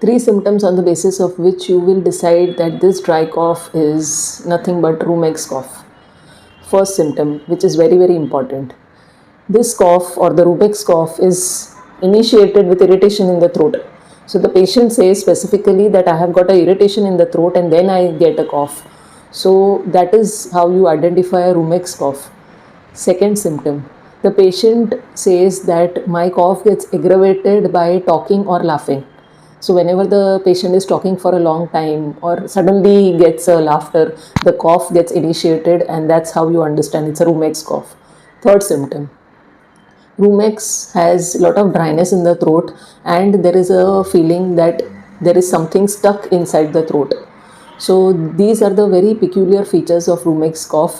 Three symptoms on the basis of which you will decide that this dry cough is nothing but Roumeg's cough. First symptom, which is very, very important. This cough or the Roumeg's cough is initiated with irritation in the throat. So the patient says specifically that I have got an irritation in the throat and then I get a cough. So that is how you identify a Roumeg's cough. Second symptom, the patient says that my cough gets aggravated by talking or laughing. So whenever the patient is talking for a long time or suddenly gets a laughter, the cough gets initiated, and that's how you understand it's a Roumeg's cough. Third symptom, Roumeg's has a lot of dryness in the throat and there is a feeling that there is something stuck inside the throat. So these are the very peculiar features of Roumeg's cough.